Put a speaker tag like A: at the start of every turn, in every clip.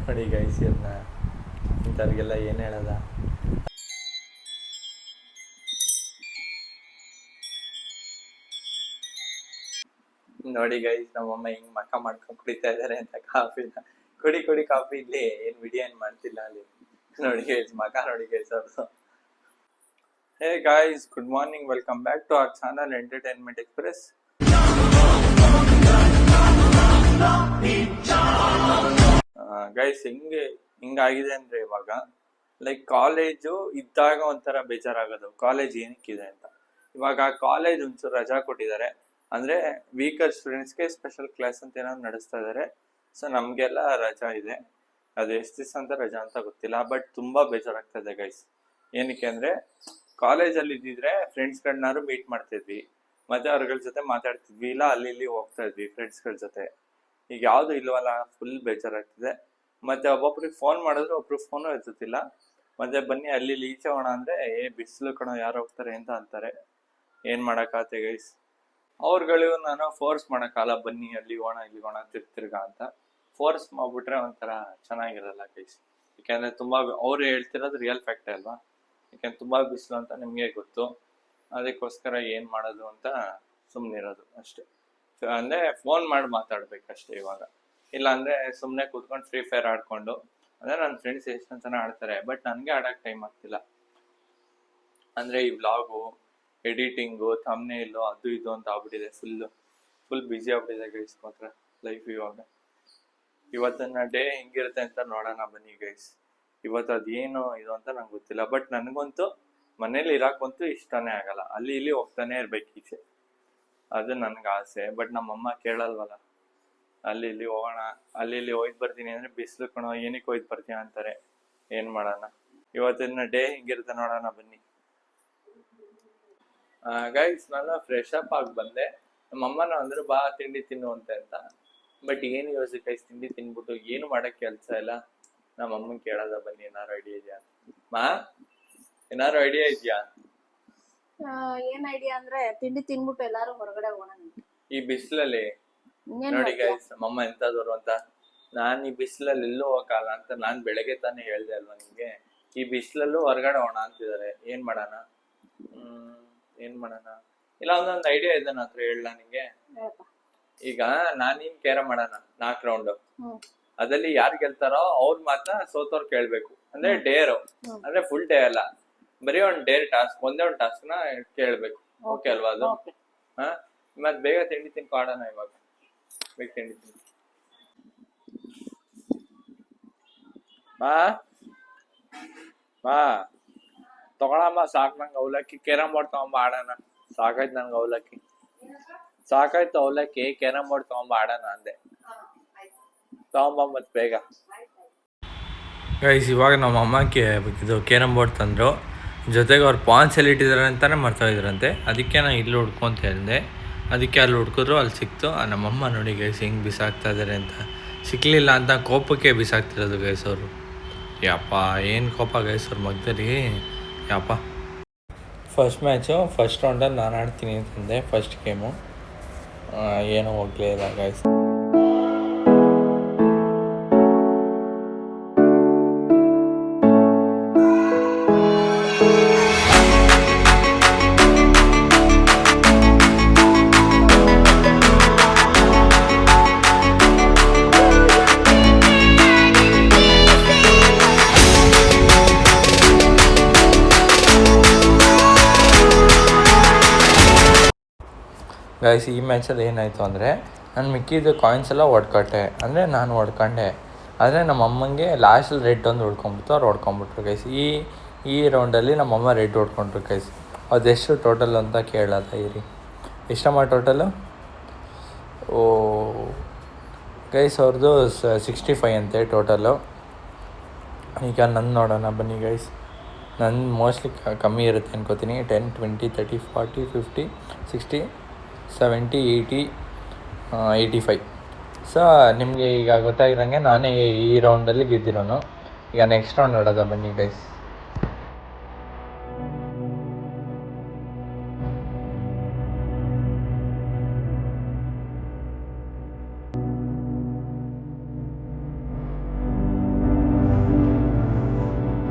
A: ನೋಡಿ ಗೈಸ್ ಇವ್ರನ್ನ ಇಂಥವ್ರಿಗೆಲ್ಲ ಏನು ಹೇಳೋದ. ನೋಡಿ ಗೈಸ್ ನಮ್ಮಮ್ಮ ಹಿಂಗ್ ಮಕ್ಕ ಮಾಡ್ಕೊಂಡು ಕುಡಿತಾ ಇದಾರೆ ಅಂತ ಕಾಫಿನ. ಕುಡಿ ಕುಡಿ ಕಾಫಿ ಇಲ್ಲಿ ಏನ್ ವಿಡಿಯೋ ಏನ್ ಮಾಡ್ತಿಲ್ಲ ಅಲ್ಲಿ. ನೋಡಿ ಗೈಸ್ ಮಕ ನೋಡಿ ಗೈಸ್ ಅವ್ರದ್ದು. Hey guys, good morning, welcome back to our channel Entertainment Express. Guys ಹಿಂಗಾಗಿದೆ ಅಂದ್ರೆ ಇವಾಗ ಲೈಕ್ ಕಾಲೇಜು ಇದ್ದಾಗ ಒಂಥರ ಬೇಜಾರಾಗೋದು, ಕಾಲೇಜ್ ಏನಕ್ಕಿದೆ ಅಂತ. ಇವಾಗ ಕಾಲೇಜ್ ಒಂಚೂರು ರಜಾ ಕೊಟ್ಟಿದ್ದಾರೆ ಅಂದ್ರೆ ವೀಕರ್ ಸ್ಟೂಡೆಂಟ್ಸ್ಗೆ ಸ್ಪೆಷಲ್ ಕ್ಲಾಸ್ ಅಂತ ಏನಾದ್ರು ನಡೆಸ್ತಾ ಇದಾರೆ. ಸೊ ನಮ್ಗೆಲ್ಲ ರಜಾ ಇದೆ. ಅದು ಎಷ್ಟು ದಿವಸ ಅಂತ ರಜಾ ಅಂತ ಗೊತ್ತಿಲ್ಲ, ಬಟ್ ತುಂಬಾ ಬೇಜಾರಾಗ್ತದೆ ಗೈಸ್. ಏನಕ್ಕೆ ಅಂದ್ರೆ ಕಾಲೇಜಲ್ಲಿ ಇದ್ದಿದ್ರೆ ಫ್ರೆಂಡ್ಸ್ಗಳನ್ನಾರು ಮೀಟ್ ಮಾಡ್ತಿದ್ವಿ, ಮತ್ತೆ ಅವ್ರಗಳ ಜೊತೆ ಮಾತಾಡ್ತಿದ್ವಿ, ಇಲ್ಲ ಅಲ್ಲಿ ಇಲ್ಲಿ ಹೋಗ್ತಾ ಇದ್ವಿ ಫ್ರೆಂಡ್ಸ್ಗಳ ಜೊತೆ. ಈಗ ಯಾವ್ದು ಇಲ್ವಲ್ಲ, ಫುಲ್ ಬೇಜಾರಾಗ್ತಿದೆ. ಮತ್ತೆ ಒಬ್ಬೊಬ್ರಿಗೆ ಫೋನ್ ಮಾಡಿದ್ರೆ ಒಬ್ರು ಫೋನು ಎತ್ತುತ್ತಿಲ್ಲ. ಮತ್ತೆ ಬನ್ನಿ ಅಲ್ಲಿ ಇಲ್ಲಿ ಈಚೆ ಹೋಗೋಣ ಅಂದ್ರೆ ಬಿಸಿಲು ಕಣೋ ಯಾರು ಹೋಗ್ತಾರೆ ಅಂತ ಅಂತಾರೆ. ಏನ್ ಮಾಡಕ್ಕಾಗತ್ತೆ ಗೈಸ್. ಅವ್ರುಗಳಿಗೂ ನಾನು ಫೋರ್ಸ್ ಮಾಡಕ್ಕಾಗಲ್ಲ, ಬನ್ನಿ ಅಲ್ಲಿ ಹೋಣ ಇಲ್ಲಿ ಹೋಣ ತಿರ್ಗಾ ಅಂತ. ಫೋರ್ಸ್ ಮಾಡ್ಬಿಟ್ರೆ ಒಂಥರ ಚೆನ್ನಾಗಿರಲ್ಲ ಗೈಸ್. ಯಾಕೆಂದ್ರೆ ತುಂಬಾ ಅವ್ರು ಹೇಳ್ತಿರೋದು ರಿಯಲ್ ಫ್ಯಾಕ್ಟ್ ಅಲ್ವಾ. ಯಾಕೆಂದ್ರೆ ತುಂಬಾ ಬಿಸಿಲು ಅಂತ ನಿಮ್ಗೆ ಗೊತ್ತು. ಅದಕ್ಕೋಸ್ಕರ ಏನ್ ಮಾಡೋದು ಅಂತ ಸುಮ್ನಿರೋದು ಅಷ್ಟೇ. ಅಂದ್ರೆ ಫೋನ್ ಮಾಡಿ ಮಾತಾಡ್ಬೇಕಷ್ಟೇ ಇವಾಗ. ಇಲ್ಲ ಅಂದ್ರೆ ಸುಮ್ನೆ ಕೂತ್ಕೊಂಡು ಫ್ರೀ ಫೈರ್ ಆಡ್ಕೊಂಡು, ಅಂದ್ರೆ ನನ್ನ ಫ್ರೆಂಡ್ಸ್ ಎಷ್ಟೊಂದ್ ಜನ ಆಡ್ತಾರೆ, ಬಟ್ ನನ್ಗೆ ಆಡಕ್ ಟೈಮ್ ಆಗ್ತಿಲ್ಲ. ಅಂದ್ರೆ ಈ ವ್ಲಾಗು, ಎಡಿಟಿಂಗು, ಥಂಬ್ನೇಲು, ಅದು ಇದು ಅಂತ ಆಗ್ಬಿಟ್ಟಿದೆ. ಫುಲ್ ಬ್ಯುಸಿ ಆಗ್ಬಿಟ್ಟಿದೆ ಗೈಸ್ ಮಾತ್ರ ಲೈಫ್ ಇವಾಗ. ಇವತ್ತನ್ನ ಡೇ ಹೆಂಗಿರುತ್ತೆ ಅಂತ ನೋಡೋಣ ಬನ್ನಿ ಗೈಸ್. ಇವತ್ತು ಅದೇನು ಇದು ಅಂತ ನಂಗೆ ಗೊತ್ತಿಲ್ಲ, ಬಟ್ ನನಗಂತೂ ಮನೇಲಿ ಇರಾಕಂತೂ ಇಷ್ಟನೇ ಆಗಲ್ಲ. ಅಲ್ಲಿ ಇಲ್ಲಿ ಹೋಗ್ತಾನೆ ಇರ್ಬೇಕು ಈಚೆ, ಅದು ನನ್ಗೆ ಆಸೆ. ಬಟ್ ನಮ್ಮಮ್ಮ ಕೇಳಲ್ವಲ್ಲ. ಅಲ್ಲಿ ಇಲ್ಲಿ ಹೋಗೋಣ, ಅಲ್ಲಿ ಇಲ್ಲಿ ಹೋಯ್ತು ಬರ್ತೀನಿ ಅಂದ್ರೆ ಬಿಸಿಲು ಕಣೋ ಏನಕ್ಕೆ ಹೋಯ್ತು ಬರ್ತೀಯ ಅಂತಾರೆ. ಏನ್ ಮಾಡೋಣ, ಇವತ್ತಿನ ಡೇ ಹೆಂಗಿರುತ್ತೆ ನೋಡೋಣ ಬನ್ನಿ. ಗೈಸ್ ನಾನು ಫ್ರೆಶ್ ಅಪ್ ಆಗಿ ಬಂದೆ. ನಮ್ಮಮ್ಮನ ಅಂದ್ರು ಬಾ ತಿಂಡಿ ತಿನ್ನು ಅಂತ. ಬಟ್ ಏನು ಯೋಚನೆ ಗೈಸ್, ತಿಂಡಿ ತಿನ್ಬಿಟ್ಟು ಏನು ಮಾಡಕ್ ಕೆಲ್ಸ ಇಲ್ಲ. ನಮ್ಮಮ್ಮನ್ ಕೇಳೋದ ಬನ್ನಿ ಏನಾರು ಐಡಿಯಾ ಇದೆಯಾ ಮಾ, ಏನಾರು ಐಡಿಯಾ ಇದೆಯಾ?
B: ಏನ್ ಐಡಿಯಾ ಅಂದ್ರೆ ತಿಂಡಿ ತಿನ್ಬಿಟ್ಟು ಎಲ್ಲಾರು ಹೊರಗಡೆ ಹೋಗೋಣ
A: ಈ ಬಿಸಿಲಲ್ಲಿ. ನೋಡಿ ಗೈಸ್ ನಮ್ಮಮ್ಮ ಎಂತದವ್ರು ಅಂತ. ನಾನ್ ಈ ಬಿಸಿಲಲ್ಲಿ ಎಲ್ಲೂ ಹೋಗಲ್ಲ ಅಂತ ನಾನ್ ಬೆಳಗ್ಗೆ ತಾನೇ ಹೇಳ್ದೆ ಅಲ್ವಾ ನಿಮ್ಗೆ. ಈ ಬಿಸಿಲಲ್ಲೂ ಹೊರಗಡೆ ಹೋಗೋಣ ಅಂತಿದ್ದಾರೆ. ಏನ್ ಮಾಡೋಣ? ಇಲ್ಲ ಒಂದೊಂದು ಐಡಿಯಾ ಇದೆ ನನ್ನ ಹತ್ರ, ಹೇಳ ನಿಂಗೆ. ಈಗ ನಾನಿನ್ ಕೇರ ಮಾಡೋಣ 4 ರೌಂಡ್. ಅದ್ರಲ್ಲಿ ಯಾರು ಗೆಲ್ತಾರೋ ಅವ್ರ ಮಾತ್ರ ಸೋತವ್ರು ಕೇಳ್ಬೇಕು. ಅಂದ್ರೆ ಡೇರು, ಅಂದ್ರೆ ಫುಲ್ ಡೇ ಅಲ್ಲ, ಬರೀ ಒಂದ್ ಡೇರ್ ಟಾಸ್ಕ್, ಒಂದೇ ಒಂದ್ ಟಾಸ್ಕ್ ನ ಕೇಳ್ಬೇಕು. ಓಕೆ ಅಲ್ವಾ ಅದು? ಹಾ, ಮತ್ ಬೇಗ ತಿಂಡಿ ತಿನ್ಕೊ ಆಡೋಣ ಇವಾಗ. ಬೇಗ ತಿಂಡಿ ತಿನ್ಕೊ ಬಾ ತಗೊಳಮ್ಮ. ಸಾಕ್ ನಂಗೆ ಅವಲಕ್ಕಿ. ಕ್ಯಾರಮ್ ಬೋರ್ಡ್ ತಗೊಂಬ ಆಡೋಣ. ಸಾಕಾಯ್ತು ನನ್ಗೆ ಅವಲಕ್ಕಿ, ಸಾಕಾಯ್ತು ಅವಲಕ್ಕಿ. ಕ್ಯಾರಮ್ ಬೋರ್ಡ್ ತಗೊಂಬ ಆಡೋಣ ಅಂದೆ. ತಗೊಂಬ ಮತ್ ಬೇಗ. ಗೈಸ್ ಇವಾಗ ನಮ್ಮ ಅಮ್ಮಕ್ಕೆ ಇದು ಕ್ಯಾರಮ್ ಬೋರ್ಡ್ ತಂದರು. ಜೊತೆಗೆ ಅವ್ರು ಪಾನ್ಸ್ ಎಲ್ಲಿ ಇಟ್ಟಿದ್ದಾರೆ ಅಂತಾನೆ ಮರ್ತೋಗಿದ್ರಂತೆ. ಅದಕ್ಕೆ ನಾನು ಇಲ್ಲಿ ಹುಡ್ಕೊಂತ ಹೇಳಿದೆ. ಅದಕ್ಕೆ ಅಲ್ಲಿ ಹುಡ್ಕಿದ್ರು, ಅಲ್ಲಿ ಸಿಕ್ತು. ನಮ್ಮಮ್ಮ ನೋಡಿ ಗೈಸ್ ಹೆಂಗೆ ಬಿಸಾಕ್ತಾ ಇದ್ದಾರೆ ಅಂತ. ಸಿಕ್ಕಲಿಲ್ಲ ಅಂತ ಕೋಪಕ್ಕೆ ಬಿಸಾಕ್ತಿರೋದು ಗೈಸ್ ಅವರು. ಯಪ್ಪ ಏನು ಕೋಪ ಗೈಸ್ ಅವ್ರ ಮಗದಲ್ಲಿ, ಯಪ್ಪ. ಫಸ್ಟ್ ಮ್ಯಾಚು ಫಸ್ಟ್ ರೌಂಡಲ್ಲಿ ನಾನು ಆಡ್ತೀನಿ ಅಂತಂದೆ. ಫಸ್ಟ್ ಗೇಮು ಏನೂ ಹೋಗಲೇ ಇಲ್ಲ ಗೈಸ್. ಗೈಸ್ ಈ ಮ್ಯಾಚಲ್ಲಿ ಏನಾಯಿತು ಅಂದರೆ, ನಾನು ಮಿಕ್ಕಿದ್ದು ಕಾಯಿನ್ಸ್ ಎಲ್ಲ ಹೊಡ್ಕೊಟ್ಟೆ. ಅಂದರೆ ನಾನು ಹೊಡ್ಕೊಂಡೆ, ಆದರೆ ನಮ್ಮ ಅಮ್ಮಂಗೆ ಲಾಸ್ಟಲ್ಲಿ ರೆಡ್ ಒಂದು ಹೊಡ್ಕೊಂಬಿಟ್ಟು ಅವ್ರು ಹೊಡ್ಕೊಂಬಿಟ್ರು ಗೈಸ್. ಈ ರೌಂಡಲ್ಲಿ ನಮ್ಮಮ್ಮ ರೆಡ್ ಹೊಡ್ಕೊಂಡ್ರು ಗೈಸ್. ಅದೆಷ್ಟು ಟೋಟಲ್ ಅಂತ ಕೇಳೋದ ಇರಿ. ಎಷ್ಟಮ್ಮ ಟೋಟಲು? ಓ ಗೈಸ್ ಅವ್ರದ್ದು 65 ಅಂತೆ ಟೋಟಲು. ಈಗ ನನ್ನ ನೋಡೋಣ ಬನ್ನಿ ಗೈಸ್. ನನ್ನ ಮೋಸ್ಟ್ಲಿ ಕಮ್ಮಿ ಇರುತ್ತೆ ಅನ್ಕೋತೀನಿ. 10, 20, 30, 40, 50, 60, 70, 80, 85. ಸೊ ನಿಮಗೆ ಈಗ ಗೊತ್ತಾಗಿರೋಂಗೆ ನಾನೇ ಈ ರೌಂಡಲ್ಲಿ ಗೆದ್ದಿರೋನು. ಈಗ ನೆಕ್ಸ್ಟ್ ರೌಂಡ್ ಆಡೋದ ಬನ್ನಿ ಗೈಸ್.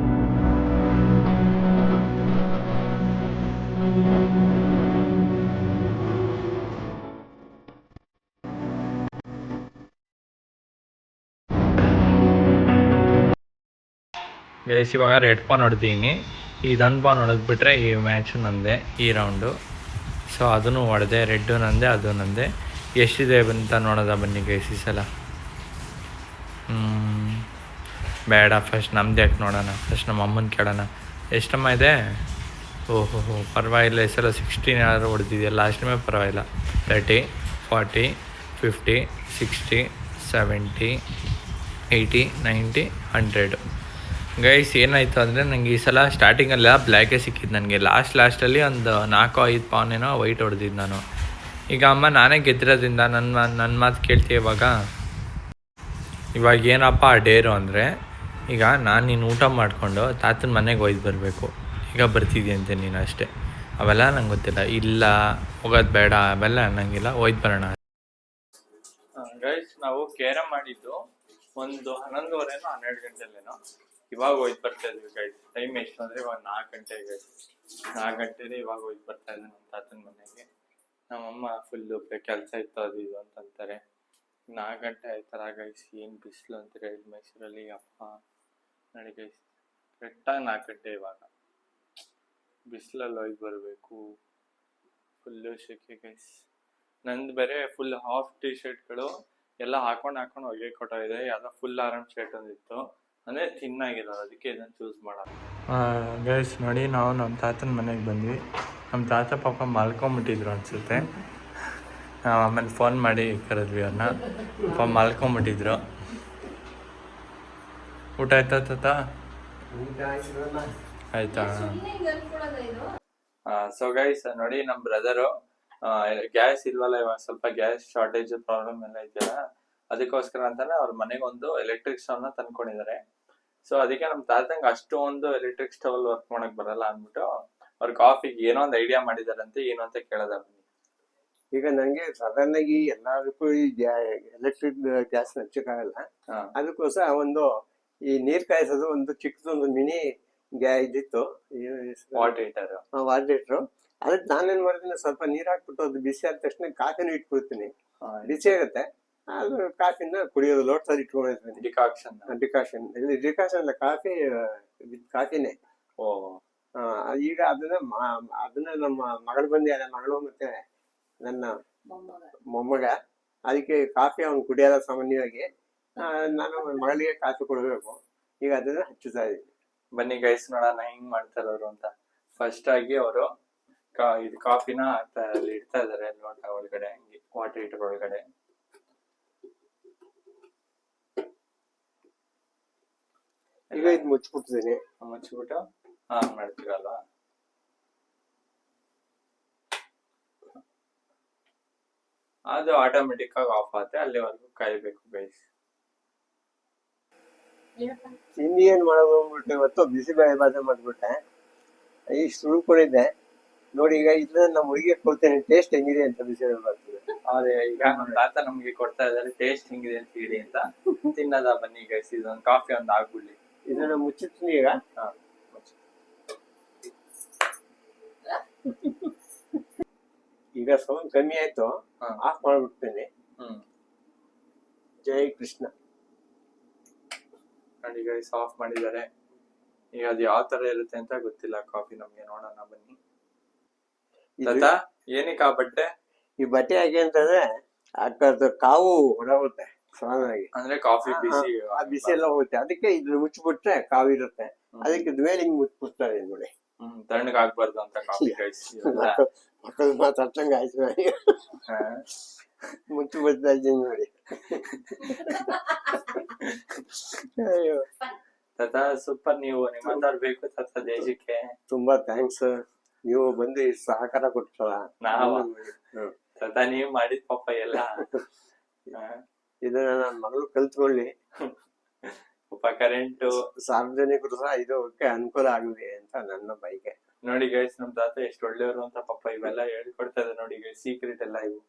A: ಗೈಸ್ ಇವಾಗ ರೆಡ್ ಪಾನ್ ಹೊಡೆದೀನಿ, ಇದೊಂದು ಪಾನ್ ಹೊಡೆದ್ಬಿಟ್ರೆ ಈ ಮ್ಯಾಚು ನಂದೆ ಈ ರೌಂಡು. ಸೊ ಅದನ್ನು ಹೊಡೆದೆ, ರೆಡ್ಡು ನಂದೆ ಅದು ನಂದೆ. ಎಷ್ಟಿದೆ ಅಂತ ನೋಡೋದ ಬನ್ನಿ ಗೈಸ್ ಈ ಸಲ. ಬೇಡ, ಫಸ್ಟ್ ನಮ್ದು ಯಾಕೆ ನೋಡೋಣ, ಫಸ್ಟ್ ನಮ್ಮ ಅಮ್ಮನ ಕೇಳೋಣ. ಎಷ್ಟಮ್ಮ ಇದೆ? ಓಹೋ ಪರವಾಗಿಲ್ಲ, ಈ ಸಲ 16 ಯಾರು ಹೊಡೆದಿದೆಯಾ, ಲಾಸ್ಟ್ ಟೈಮೇ ಪರವಾಗಿಲ್ಲ. 30, 40, 50, 60, 70, 80, 90, 100. ಗೈಸ್ ಏನಾಯಿತು ಅಂದರೆ ನನಗೆ ಈ ಸಲ ಸ್ಟಾರ್ಟಿಂಗೆಲ್ಲ ಬ್ಲ್ಯಾಕೇ ಸಿಕ್ಕಿದ್ದು ನನಗೆ. ಲಾಸ್ಟಲ್ಲಿ ಒಂದು 4-5 ಪಾನ್ ಏನೋ ವೈಟ್ ಹೊಡೆದಿದ್ದು ನಾನು. ಈಗ ಅಮ್ಮ ನಾನೇ ಗೆದ್ದಿರೋದ್ರಿಂದ ನನ್ನ ಮಾತು ಕೇಳ್ತೀಯ ಇವಾಗ ಏನಪ್ಪ ಡೇರು ಅಂದರೆ, ಈಗ ನಾನು ನೀನು ಊಟ ಮಾಡಿಕೊಂಡು ತಾತನ ಮನೆಗೆ ಒಯ್ದು ಬರಬೇಕು. ಈಗ ಬರ್ತಿದ್ಯಂತೆ ನೀನು ಅಷ್ಟೇ, ಅವೆಲ್ಲ ನಂಗೆ ಗೊತ್ತಿಲ್ಲ. ಇಲ್ಲ ಹೋಗೋದು ಬೇಡ ಅವೆಲ್ಲ ಅನ್ನಂಗಿಲ್ಲ, ಒಯ್ದು ಬರೋಣ. ಗೈಸ್ ನಾವು ಕೇರಮ್ ಮಾಡಿದ್ದು ಒಂದು 11:30 12 ಗಂಟೆಲೇನೋ. ಇವಾಗ ಹೋಯ್ತು ಬರ್ತಾ ಇದ್ವಿ ಗೈಸ್. ಟೈಮ್ ಎಷ್ಟು ಅಂದರೆ ಇವಾಗ 4 ಗಂಟೆ ಗೈಸ್. 4 ಗಂಟೆನೇ ಇವಾಗ ಹೋಯ್ತು ಬರ್ತಾ ಇದ್ದೆ ನಮ್ಮ ತಾತನ ಮನೆಗೆ. ನಮ್ಮಮ್ಮ ಫುಲ್ಲು ಕೆಲಸ ಇತ್ತು ಅದು ಇದು ಅಂತಂತಾರೆ. 4 ಗಂಟೆ ಆಯ್ತಲ್ಲ ಗೈಸ್. ಏನು ಬಿಸಿಲು ಅಂತೀರ ಇಲ್ಲಿ ಮೈಸೂರಲ್ಲಿ, ಅಪ್ಪ ನೋಡಿ ಗೈಸ್. ಕರೆಕ್ಟಾಗಿ 4 ಗಂಟೆ ಇವಾಗ. ಬಿಸಿಲಲ್ಲಿ ಹೋಗಿ ಬರಬೇಕು, ಫುಲ್ಲು ಶೆಕೆ ಗೈಸ್. ನಂದು ಬೇರೆ ಫುಲ್ ಹಾಫ್ ಟಿ ಶರ್ಟ್ಗಳು ಎಲ್ಲ ಹಾಕೊಂಡು ಹೊಗೆ ಕೊಟ್ಟಿದೆ. ಯಾವುದೋ ಫುಲ್ ಆರಾಮ್ ಶರ್ಟ್ ಒಂದಿತ್ತು, ಅಂದರೆ ತಿನ್ನಾಗಿರೋದು, ಅದಕ್ಕೆ ಇದನ್ನು ಚೂಸ್ ಮಾಡೋದು. ಗೈಸ್ ನೋಡಿ, ನಾವು ನಮ್ಮ ತಾತನ ಮನೆಗೆ ಬಂದ್ವಿ. ನಮ್ಮ ತಾತ ಪಾಪ ಮಲ್ಕೊಂಬಿಟ್ಟಿದ್ರು ಅನಿಸುತ್ತೆ. ನಾವು ಆಮೇಲೆ ಫೋನ್ ಮಾಡಿ ಕರೆದ್ವಿ ಅವ್ರನ್ನ. ಪಾಪ ಮಲ್ಕೊಂಬಿಟ್ಟಿದ್ರು. ಊಟ ಆಯ್ತಾ ತಾತ? ಆಯ್ತಾ? ಸೊ ಗೈಸ್ ನೋಡಿ, ನಮ್ಮ ಬ್ರದರು ಗ್ಯಾಸ್ ಇಲ್ವಲ್ಲ ಇವಾಗ, ಸ್ವಲ್ಪ ಗ್ಯಾಸ್ ಶಾರ್ಟೇಜ್ ಪ್ರಾಬ್ಲಮ್ ಎಲ್ಲ ಇದೆಯಲ್ಲ, ಅದಕ್ಕೋಸ್ಕರ ಅಂತಾನೆ ಅವ್ರ ಮನೆಗೆ ಒಂದು ಎಲೆಕ್ಟ್ರಿಕ್ ಸ್ಟವ್ನ ತಂದ್ಕೊಂಡಿದ್ದಾರೆ. ಸೊ ಅದಕ್ಕೆ ನಮ್ಮ ತಾತಂಗೆ ಅಷ್ಟೊಂದು ಎಲೆಕ್ಟ್ರಿಕ್ ಸ್ಟವ್ ಅಲ್ಲಿ ವರ್ಕ್ ಮಾಡಕ್ ಬರಲ್ಲ ಅಂದ್ಬಿಟ್ಟು ಅವ್ರ ಕಾಫಿಗೆ ಏನೋ ಒಂದು ಐಡಿಯಾ ಮಾಡಿದಾರಂತೆ. ಏನು ಅಂತ ಕೇಳೋದ.
C: ಈಗ ನಂಗೆ ಸಾಧಾರಣ ಎಲ್ಲದಕ್ಕೂ ಈ ಎಲೆಕ್ಟ್ರಿಕ್ ಗ್ಯಾಸ್ ಹಚ್ಚಕ್ಕಾಗಲ್ಲ. ಅದಕ್ಕೋಸ್ಕರ ಒಂದು ಈ ನೀರ್ ಕಾಯಿಸೋದು ಒಂದು ಚಿಕ್ಕದೊಂದು ಮಿನಿ ಇದಿತ್ತು, ವಾಟರ್ ಹೀಟರ್. ಅದಕ್ಕೆ ನಾನೇನ್ ಮಾಡ್ತೀನಿ, ಸ್ವಲ್ಪ ನೀರ್ ಹಾಕ್ಬಿಟ್ಟು ಅದು ಬಿಸಿ ಆದ ತಕ್ಷಣ ಕಾಫಿನ ಇಟ್ಬಿಡ್ತೀನಿ. ಬಿಸಿ ಆಗುತ್ತೆ, ಅದು ಕಾಫಿನ ಕುಡಿಯೋದು ಲೋಟದಲ್ಲಿ ಇಟ್ಕೊಂಡಿರ್ತೀನಿ. ಡಿಕಾಷನ್ ಇಲ್ಲಿ ಡಿಕಾಷನ್ ಅಲ್ಲ, ಕಾಫಿನೇ. ಈಗ ಅದನ್ನ ನಮ್ಮ ಮಗಳು ಬಂದಿದ್ದಾರೆ, ಮಗಳು ಮತ್ತೆ ನನ್ನ ಮೊಮ್ಮಗ. ಅದಕ್ಕೆ ಕಾಫಿ ಅವ್ನು ಕುಡಿಯೋದ ಸಾಮಾನ್ಯವಾಗಿ. ನಾನು ಮಗಳಿಗೆ ಕಾಫಿ ಕೊಡಬೇಕು. ಈಗ ಅದನ್ನ ಹಚ್ಚುತ್ತಾ ಇದ್ದೀನಿ.
A: ಬನ್ನಿ ಗೈಸ್ ನೋಡೋಣ ಹೆಂಗ್ ಮಾಡ್ತಾರೆ ಅವರು ಅಂತ. ಫಸ್ಟ್ ಆಗಿ ಅವರು ಇದು ಕಾಫಿನ ಅಲ್ಲಿ ಇಡ್ತಾ ಇದಾರೆ ಲೋಟ ಒಳಗಡೆ, ಹಂಗೆ ವಾಟರ್ ಹೀಟರ್ ಒಳಗಡೆ.
C: ಈಗ ಇದು ಮುಚ್ಚಿಬಿಡ್ತಿದ್ದೀನಿ.
A: ಮುಚ್ಚಿಬಿಟ್ಟು ಆನ್ ಮಾಡ್ತೀರಲ್ವಾ. ಅದು ಆಟೋಮೆಟಿಕ್ ಆಗಿ ಆಫ್ ಆಗುತ್ತೆ, ಅಲ್ಲಿವರೆಗೂ ಕಾಯ್ಬೇಕು ಗೈಸ್.
C: ತಿಂಡಿ ಏನ್ ಮಾಡೋದು ಅಂದ್ಬಿಟ್ಟು ಇವತ್ತು ಬಿಸಿಬೇಳೆ ಬಾತ್ ಮಾಡ್ಬಿಟ್ಟೆ. ಈಗ ಸುಳ್ಕೊಂಡಿದ್ದೆ ನೋಡಿ. ಈಗ ಇದನ್ನ ನಮ್ಮ ಹುಡುಗಿಗೆ ಕೊಡ್ತೇನೆ, ಟೇಸ್ಟ್ ಹೆಂಗಿದೆ ಅಂತ ಬಿಸಿಬೇಳೆ ಬಾತ್.
A: ಅದೇ ಈಗ ನಮ್ಮ ತಾತ ನಮ್ಗೆ ಕೊಡ್ತಾ ಇದಾರೆ, ಟೇಸ್ಟ್ ಹೆಂಗಿದೆ ಅಂತ ಹೇಳಿ ಅಂತ. ತಿನ್ನದ ಬನ್ನಿ ಗೈಸ್. ಇದೊಂದು ಕಾಫಿ ಒಂದು ಆಗ್ಬಿಡ್ಲಿ.
C: ಇದನ್ನ ಮುಚ್ಚಿರ್ತೀನಿ ಈಗ. ಈಗ ಸೌಂಡ್ ಕಮ್ಮಿ ಆಯ್ತು, ಆಫ್ ಮಾಡ್ಬಿಡ್ತೇನೆ. ಜೈ ಕೃಷ್ಣ.
A: ನೋಡಿ ಗೈಸ್ ಆಫ್ ಮಾಡಿದ್ದಾರೆ. ಈಗ ಅದು ಯಾವ ತರ ಇರುತ್ತೆ ಅಂತ ಗೊತ್ತಿಲ್ಲ ಕಾಫಿ ನಮ್ಗೆ. ನೋಡೋಣ ಬನ್ನಿ. ತಾತ ಏನಕ್ಕೆ ಆ ಬಟ್ಟೆ?
C: ಈ ಬಟ್ಟೆ ಹೇಗೆ ಅಂತಂದ್ರೆ ಕಾವು ಹೊರಗುತ್ತೆ ಸಮಾನವಾಗಿ.
A: ಅಂದ್ರೆ ಕಾಫಿ ಬಿಸಿ
C: ಬಿಸಿ ಎಲ್ಲ ಹೋಗುತ್ತೆ. ಅದಕ್ಕೆ ಇದ್ರ ಮುಚ್ಚಿಬಿಟ್ರೆ ಕಾವು ಇರುತ್ತೆ. ಅದಕ್ಕೆ ಮೇಲೆ ಹಿಂಗ್ ಮುಚ್ಚಿಬಿಡ್ತಾರೆ ನೋಡಿ.
A: ತಣ್ಣಗ್ ಆಗ್ಬಾರ್ದು ಅಂತ ಕಾಫಿ ಗೈಸ್.
C: ಮಕ್ಕಳು ಮಾತಾಡ್ತಂಗ ಆಯ್ತು ನನಗೆ. ಮುಚ್ಚಿ ಬಿಡ್ತಾ ಇದ್ದೀನಿ ನೋಡಿ. ಅಯ್ಯೋ
A: ತಾತ ಸೂಪರ್. ನೀವು ಮಾತಾಡ್ಬೇಕು ತಾತ ದೇಶಕ್ಕೆ.
C: ತುಂಬಾ ಥ್ಯಾಂಕ್ಸ್. ನೀವು ಬಂದು ಸಹಕಾರ ಕೊಟ್ಟಲ್ಲ.
A: ತಾತ ನೀವ್ ಮಾಡಿದ ಪಾಪ ಎಲ್ಲ
C: ಇದನ್ನ ನನ್ನ ಮಗಳು ಕಲ್ತ್ಕೊಳ್ಳಿ.
A: ಪಾಪ ಕರೆಂಟು
C: ಸಾರ್ವಜನಿಕರು ಸಹ ಇದಕ್ಕೆ ಅನುಕೂಲ ಆಗಲಿ ಅಂತ ನನ್ನ ಬಯಕೆ.
A: ನೋಡಿ ಗೈಸ್ ನಮ್ ತಾತ ಎಷ್ಟು ಒಳ್ಳೆಯವರು ಅಂತ ಪಾಪ ಇವೆಲ್ಲ ಹೇಳ್ಕೊಡ್ತಾ ಇದ್ದಾರೆ ನೋಡಿ ಗೈಸ್, ಸೀಕ್ರೆಟ್ ಎಲ್ಲ ಇವು.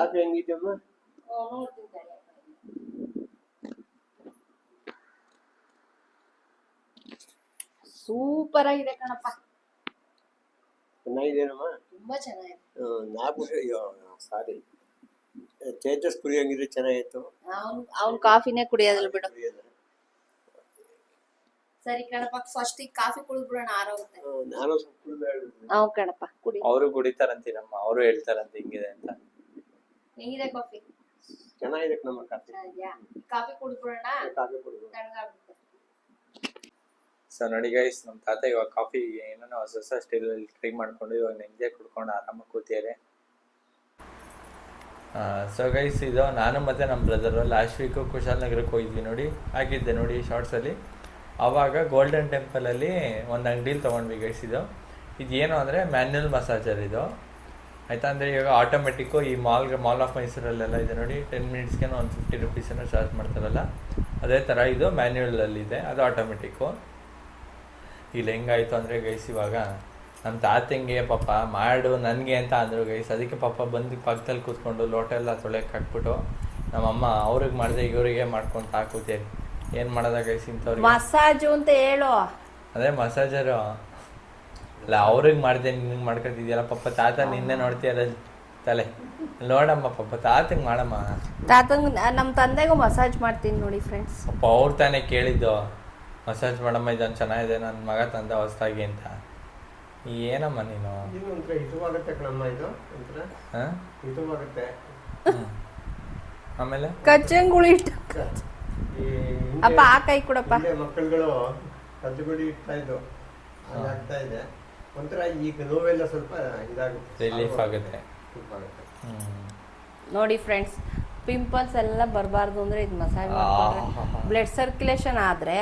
C: ಕಾಫಿ ಹೆಂಗಿದ್ಯಮ್ಮ?
B: ಸೂಪರ್ ಆಗಿದೆ ಕಣಪ್ಪ,
C: ಚೆನ್ನಾಗಿದೇನಮ್ಮ?
B: ತುಂಬಾ ಚೆನ್ನಾಗಿದೆ.
C: ಸಾರಿ, ತೇಜಸ್ ಕುಡಿಯಂಗಿದ್ರೆ ಚೆನ್ನಾಗಿತ್ತು.
B: ಅವ್ನ್ ಕಾಫಿನೇ ಕುಡಿಯೋದಿಲ್ಲ ಬಿಡು. ಸರಿ ಕಣಪ್ಪ, ಫಸ್ಟ್ ಈಗ ಕಾಫಿ ಕುಡಿದ್ಬಿಡೋಣ, ಆರೋಗುತ್ತೆ.
C: ನಾನು ಸ್ವಲ್ಪ ಕುಡಿಬೇಡ.
B: ಹೌದು ಕಣಪ್ಪ, ಕುಡಿ.
A: ಅವರು ಕುಡಿತಾರಂತೀರಮ್ಮ, ಅವರು ಹೇಳ್ತಾರಂತ ಹಿಂಗಿದೆ ಅಂತ.
B: ಹೆಂಗಿದೆ ಕಾಫಿ?
C: ಚೆನ್ನಾಗಿದೆ ನಮ್ಮ ಕಾಫಿ.
B: ಕಾಫಿ ಕುಡಿದ್ಬಿಡೋಣ,
C: ಕಾಫಿ ಕುಡಿದು
B: ತಣ್ಣಗಾಗುತ್ತೆ.
A: ಸೊ ನೋಡಿ ಗೈಸ್, ನಮ್ಮ ತಾತ ಇವಾಗ ಕಾಫಿ ಏನೋ ಹೊಸ ಹೊಸ ಸ್ಟೈಲ್ ಟ್ರೈ ಮಾಡ್ಕೊಂಡು ಇವಾಗ ನೆಮ್ಮದಿಯಾಗಿ ಕುಡ್ಕೊಂಡು ಆರಾಮಾಗಿ ಕೂತಿದ್ದಾರೆ. ಸೊ ಗೈಸ್, ಇದು ನಾನು ಮತ್ತು ನಮ್ಮ ಬ್ರದರು ಲಾಸ್ಟ್ ವೀಕು ಕುಶಾಲನಗರಕ್ಕೆ ಹೋಗಿದ್ವಿ ನೋಡಿ, ಹಾಕಿದ್ದೆ ನೋಡಿ ಶಾರ್ಟ್ಸಲ್ಲಿ. ಆವಾಗ ಗೋಲ್ಡನ್ ಟೆಂಪಲಲ್ಲಿ ಒಂದು ಅಂಗಡಿಲಿ ತೊಗೊಂಡ್ವಿ ಗೈಸ್. ಇದು ಏನು ಅಂದರೆ ಮ್ಯಾನ್ಯುವಲ್ ಮಸಾಜರ್ ಇದು, ಆಯಿತಾ. ಅಂದರೆ ಇವಾಗ ಆಟೋಮೆಟಿಕ್ಕು ಈ ಮಾಲ್ ಆಫ್ ಮೈಸೂರಲ್ಲೆಲ್ಲ ಇದೆ ನೋಡಿ, 10 ಮಿನಿಟ್ಸ್ಗೆ ಒಂದು 50 ರುಪೀಸನ್ನು ಚಾರ್ಜ್ ಮಾಡ್ತಾರಲ್ಲ, ಅದೇ ಥರ ಇದು ಮ್ಯಾನ್ಯುವಲಲ್ಲಿದೆ, ಅದು ಆಟೋಮೆಟಿಕ್ಕು. ಇಲ್ಲಿ ಹೆಂಗಾಯಿತು ಅಂದರೆ ಗೈಸ್, ಇವಾಗ ನಮ್ಮ ತಾತಂಗೆ ಪಾಪ ಮಾಡು ನನಗೆ ಅಂತ ಅಂದರು ಗೈಸ್. ಅದಕ್ಕೆ ಪಾಪ ಬಂದು ಪಕ್ಕದಲ್ಲಿ ಕೂತ್ಕೊಂಡು ಲೋಟ ಎಲ್ಲ ತೊಳೆಯಕ್ಕೆ ಹಾಕ್ಬಿಟ್ಟು ನಮ್ಮಮ್ಮ ಅವ್ರಿಗೆ ಮಾಡಿದೆ ಇವರಿಗೆ ಮಾಡ್ಕೊಂಡು ಹಾಕುತ್ತೇನೆ. ಏನು ಮಾಡೋದ ಗೈಸ್ ಇಂಥವ್ರಿಗೆ?
B: ಮಸಾಜು ಅಂತ ಹೇಳು.
A: ಅದೇ ಮಸಾಜರು ಅಲ್ಲ, ಅವ್ರಿಗೆ ಮಾಡಿದೆ ನಿನಗೆ ಮಾಡ್ಕೊತಿದ್ಯಲ್ಲ ಪಾಪ. ತಾತ ನಿನ್ನೆ ನೋಡ್ತೀಯಲ್ಲ ತಲೆ, ನೋಡಮ್ಮ ಪಾಪ ತಾತಂಗೆ ಮಾಡಮ್ಮ.
B: ತಾತಂಗ್ ನಮ್ಮ ತಂದೆಗೂ ಮಸಾಜ್ ಮಾಡ್ತೀನಿ ನೋಡಿ ಫ್ರೆಂಡ್ಸ್.
A: ಪಾಪ ಅವ್ರು ತಾನೇ ಕೇಳಿದ್ದು ಮಸಾಜ್ ಮಾಡಮ್ಮ, ಇದೊಂದು ಚೆನ್ನಾಗಿದೆ ನನ್ನ ಮಗ ತಂದ ಹೊಸ್ದಾಗಿ ಅಂತ. ಏನಮ್ಮ ನೀನು?
C: ಇದುವಾಗುತ್ತೆ ಕಣಮ್ಮ, ಇದು
A: ಹಾಂ
C: ಇದುವಾಗುತ್ತೆ.
A: ಆಮೇಲೆ
B: ಕಚ್ಚಂಗುಳಿ ಅಪ್ಪ ಆ ಕೈ ಕೊಡಪ್ಪ.
C: ಮಕ್ಕಳುಗಳು ಕಜ್ಜುಗುಡಿ ಇಡ್ತಾ ಇದ್ದು, ಹಾಗಾಗ್ತಾ ಇದೆ. ಒಂಥರ ಈಗ ನೋವೆಲ್ಲ ಸ್ವಲ್ಪ ಇದಾಗುತ್ತೆ,
A: ರಿಲೀಫ್ ಆಗುತ್ತೆ.
B: ನೋಡಿ ಫ್ರೆಂಡ್ಸ್, ಪಿಂಪಲ್ಸ್ ಎಲ್ಲ ಬರಬಾರ್ದು ಅಂದರೆ ಇದು ಮಸಾಜ್ ಮಾಡಿಕೊಂಡ್ರೆ ಬ್ಲಡ್ ಸರ್ಕ್ಯುಲೇಷನ್ ಆದರೆ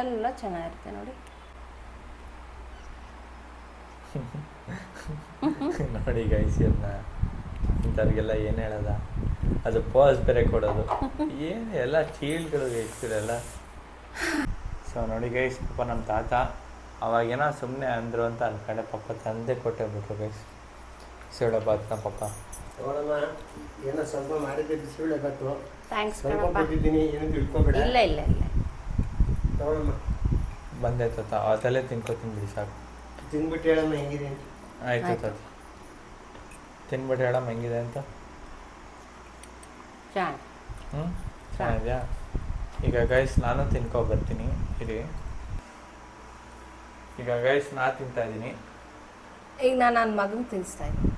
B: ಎಲ್ಲ ಚೆನ್ನಾಗಿರುತ್ತೆ ನೋಡಿ.
A: ನೋಡಿ ಗೈಸ್, ಇಂಥವ್ರಿಗೆಲ್ಲ ಏನು ಹೇಳೋದ, ಅದು ಪಾಸ್ ಬೇರೆ ಕೊಡೋದು, ಏನು ಎಲ್ಲ ಚೀಲ್ಗಳು ಇರ್ತಿರಲ್ಲ. ಸೊ ನೋಡಿ ಗೈಸ್, ಪಾಪ ನಮ್ಮ ತಾತ ಅವಾಗೇನೋ ಸುಮ್ಮನೆ ಅಂದರು ಅಂತ ಅನ್ಕೊಂಡೆ, ಪಾಪ ತಂದೆ ಕೊಟ್ಟೇಬಿಟ್ರು ಗೈಸ್ ಬಿಸಿಬೇಳೆಬಾತ್ನ. ಪಾಪ
C: ನೋಡಮ್ಮ, ಏನೋ ಸ್ವಲ್ಪ ಮಾಡಿದ್ದೆ ಬಿಸಿಬೇಳೆಬಾತು.
B: ಥ್ಯಾಂಕ್ಸ್
C: ಸ್ವಲ್ಪ
B: ಕಣಪ್ಪ.
C: ಕೊಟ್ಟಿದ್ದೀನಿ, ಏನು ತಿಳ್ಕೊಬೇಡ.
B: ಇಲ್ಲ ಇಲ್ಲ ಇಲ್ಲ
C: ತಗೊಳಮ್ಮ.
A: ಬಂದೆ ತಾತ, ಅದಲ್ಲೇ ತಿನ್ಕೋತೀನಿ ಬಿಡಿ ಸಾಕು.
C: ತಿನ್ಬಿಟ್ಟು ಹೇಳಮ್ಮ ಹೆಂಗಿದೆ ಅಂತ.
A: ಆಯಿತು ತಾತ, ತಿನ್ಬಿಟ್ಟು ಹೇಳಮ್ಮ ಹೆಂಗಿದೆ ಅಂತ. ಚೆನ್ನಾಗಿದೆಯಾ? ಈಗ ಗೈಸ್ ನಾನು ತಿನ್ಕೊಬರ್ತೀನಿ ಇರಿ. ಈಗ ಗೈಸ್ ನಾ ತಿಂತಾ ಇದ್ದೀನಿ.
B: ಈಗ ನಾನು ನನ್ನ ಮಗನಿಗೆ ತಿನ್ನಿಸ್ತಾ ಇದ್ದೀನಿ.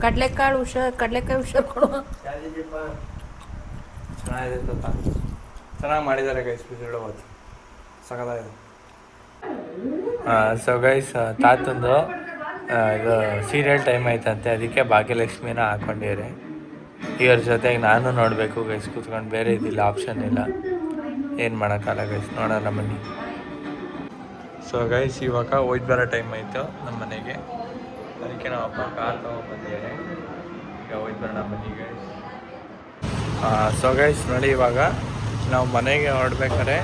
B: ಕಡಲೆಕಾಯಿ ಹುಷಾರು ಕೊಡುವ.
A: ಚೆನ್ನಾಗಿದೆ ತಾತ, ಚೆನ್ನಾಗಿ ಮಾಡಿದ್ದಾರೆ ಗೈಸ್ ಬಿಸಿಬೇಳೆಬಾತು, ಸಖತ್ತಾಗಿದೆ. ಸೊ ಗೈಸ್, ತಾತಂದು ಇದು ಸೀರಿಯಲ್ ಟೈಮ್ ಆಯ್ತಂತೆ, ಅದಕ್ಕೆ ಭಾಗ್ಯಲಕ್ಷ್ಮಿನ ಹಾಕೊಂಡಿದ್ದಾರೆ. ಇವ್ರ ಜೊತೆಗೆ ನಾನು ನೋಡಬೇಕು ಗೈಸ್ ಕೂತ್ಕೊಂಡು, ಬೇರೆ ಇದಿಲ್ಲ, ಆಪ್ಷನ್ ಇಲ್ಲ, ಏನು ಮಾಡೋಕ್ಕಲ್ಲ ಗೈಸ್. ನೋಡೋಣ ಬನ್ನಿ. ಸೊ ಗೈಸ್, ಇವಾಗ ಹೋಯ್ತು ಬರೋ ಟೈಮ್ ಆಯಿತು ನಮ್ಮ ಮನೆಗೆ, ಅದಕ್ಕೆ ನಮ್ಮ ಅಪ್ಪ ಕಾರ್ ತೊಗೊಂಡ್ಬಂದಿದ್ದಾರೆ. ಈಗ ಹೋಯ್ತು ಬರೋಣ ಬನ್ನಿ ಗೈಸ್. ಸೊ ಗೈಸ್ ನೋಡಿ, ಇವಾಗ ನಾವು ಮನೆಗೆ ಹೊರಡ್ಬೇಕಾದ್ರೆ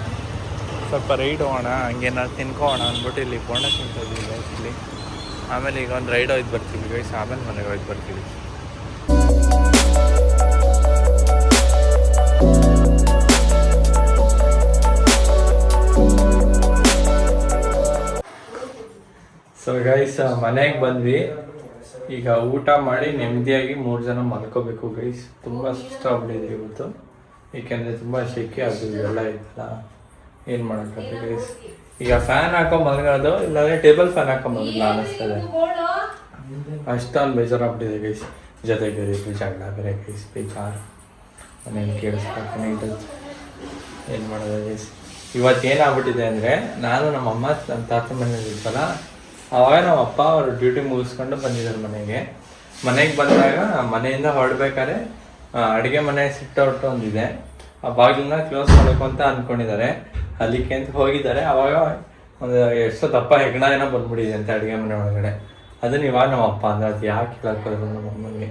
A: ಸ್ವಲ್ಪ ರೈಡ್ ಹೋಗೋಣ, ಹಂಗೆ ನಾವು ತಿನ್ಕೋಣ ಅಂದ್ಬಿಟ್ಟು ಇಲ್ಲಿ ಬೋಂಡ ತಿಂತಿದ್ವಿ ಗೈಸ್ ಇಲ್ಲಿ. ಆಮೇಲೆ ಈಗ ಒಂದು ರೈಡ್ ಹೋಯ್ತು ಬರ್ತೀವಿ ಗೈಸ್, ಆಮೇಲೆ ಮನೆಗೆ ಹೋಯ್ತು ಬರ್ತೀವಿ. ಸೊ ಗೈಸ್, ಮನೆಗೆ ಬಂದ್ವಿ. ಈಗ ಊಟ ಮಾಡಿ ನೆಮ್ಮದಿಯಾಗಿ 3 ಜನ ಮಲ್ಕೋಬೇಕು ಗೈಸ್. ತುಂಬ ಸುಸ್ತಾಗ್ಬಿಟ್ಟಿದೆ ಇವತ್ತು, ಏಕೆಂದರೆ ತುಂಬ ಶೆಕೆ ಅದು ಎಲ್ಲ ಇತ್ತಲ್ಲ, ಏನು ಮಾಡೋಕ್ಕಾಗುತ್ತೆ ಗೈಸ್. ಈಗ ಫ್ಯಾನ್ ಹಾಕೊಂಡು ಮಲಗೋದು, ಇಲ್ಲಾಂದರೆ ಟೇಬಲ್ ಫ್ಯಾನ್ ಹಾಕೊಂಡು ಮಲಗಲ್ಲ ಅನ್ನಿಸ್ತದೆ, ಅಷ್ಟೊಂದು ಬೇಜಾರಾಗ್ಬಿಟ್ಟಿದೆ ಗೈಸ್. ಜೊತೆಗೆ ಜಗಳ ಬೇರೆ ಗೈಸ್, ಬೇಜಾರು, ಮನೇಲಿ ಕೇಳಿಸ್ಬೇಕು ನೈಟಲ್ಲಿ. ಏನು ಮಾಡೋದು ಗೈಸ್, ಇವತ್ತು ಏನಾಗ್ಬಿಟ್ಟಿದೆ ಅಂದರೆ, ನಾನು ನಮ್ಮಮ್ಮ ನಮ್ಮ ತಾತ ಮನೇಲಿ ಇರ್ತಾರ, ಆವಾಗ ನಮ್ಮ ಅಪ್ಪ ಅವರು ಡ್ಯೂಟಿ ಮುಗಿಸ್ಕೊಂಡು ಬಂದಿದ್ದಾರೆ ಮನೆಗೆ ಬಂದಾಗ ಮನೆಯಿಂದ ಹೊರಡ್ಬೇಕಾದ್ರೆ ಅಡುಗೆ ಮನೆ ಸಿಟ್ಟೌಟ್ ಒಂದಿದೆ, ಆ ಬಾಗಿಲನ್ನ ಕ್ಲೋಸ್ ಮಾಡಬೇಕು ಅಂತ ಅಂದ್ಕೊಂಡಿದ್ದಾರೆ. ಅಲ್ಲಿಗೆ ಅಂತ ಹೋಗಿದ್ದಾರೆ. ಆವಾಗ ಒಂದು ಎಷ್ಟೋ ದಪ್ಪ ಹೆಗ್ಣ ಏನೋ ಬಂದ್ಬಿಟ್ಟಿದೆ ಅಂತ ಅಡುಗೆ ಮನೆ ಒಳಗಡೆ. ಅದನ್ನ ಇವಾಗ ನಮ್ಮ ಅಪ್ಪ ಅಂದರೆ ಅದು ಯಾಕೆ ಕೇಳೋಕ್ಕೋದ್ರು ನಮ್ಮ ಅಮ್ಮನಿಗೆ.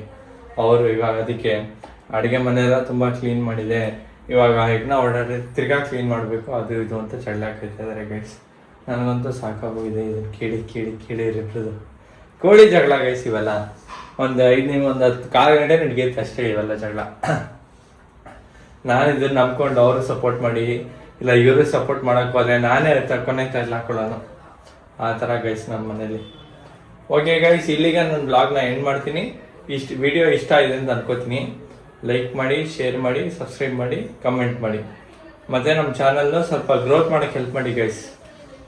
A: ಅವರು ಇವಾಗ ಅದಕ್ಕೆ ಅಡುಗೆ ಮನೆ ಎಲ್ಲ ತುಂಬ ಕ್ಲೀನ್ ಮಾಡಿದೆ, ಇವಾಗ ಹೆಗ್ಣ ಓಡಾಡಿ ತಿರ್ಗಾ ಕ್ಲೀನ್ ಮಾಡಬೇಕು, ಅದು ಇದು ಅಂತ ಚಳ್ಳಾಕೈತಿದ್ದಾರೆ ಗೈಸ್. ನನಗಂತೂ ಸಾಕಾಗೋಗಿದೆ ಇದನ್ನು ಕೇಳಿ ಇರಿಬ್ರದು ಕೋಳಿ ಜಗಳ ಗೈಸ್ ಇವೆಲ್ಲ. ಒಂದು 10 ಕಾಲು ಗಂಟೆ ನಡೀತೈತೆ ಅಷ್ಟೇ ಇವೆಲ್ಲ ಜಗಳ. ನಾನು ಇದನ್ನ ನಂಬ್ಕೊಂಡು ಅವರು ಸಪೋರ್ಟ್ ಮಾಡಿ ಇಲ್ಲ ಇವರು ಸಪೋರ್ಟ್ ಮಾಡಕ್ಕೆ ಹೋದ್ರೆ ನಾನೇ ಕೊನೆ ತಲೆ ಹಾಕೊಳ್ಳೋನು ಆ ಥರ ಗೈಸ್ ನಮ್ಮ ಮನೇಲಿ. ಓಕೆ ಗೈಸ್, ಇಲ್ಲಿಗೆ ನಾನು ಬ್ಲಾಗ್ನ ಎಂಡ್ ಮಾಡ್ತೀನಿ. ವಿಡಿಯೋ ಇಷ್ಟ ಆಗಿದೆ ಅಂತ ಅನ್ಕೋತೀನಿ. ಲೈಕ್ ಮಾಡಿ, ಶೇರ್ ಮಾಡಿ, ಸಬ್ಸ್ಕ್ರೈಬ್ ಮಾಡಿ, ಕಮೆಂಟ್ ಮಾಡಿ. ಮತ್ತು ನಮ್ಮ ಚಾನಲ್ನ ಸ್ವಲ್ಪ ಗ್ರೋತ್ ಮಾಡೋಕ್ಕೆ ಹೆಲ್ಪ್ ಮಾಡಿ ಗೈಸ್,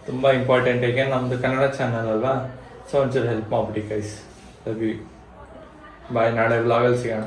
A: ತುಂಬ ಇಂಪಾರ್ಟೆಂಟ್. ಏಕೆ ನಮ್ಮದು ಕನ್ನಡ ಚಾನಲ್ ಅಲ್ವಾ, ಸೊ ಒಂಚೂರು ಹೆಲ್ಪ್ ಮಾಡಿಬಿಡಿ ಗೈಸ್. Love you. ಬಾಯ್. ನಾಳೆ ಬ್ಲಾಗಲ್ಲಿ ಸಿಗೋಣ.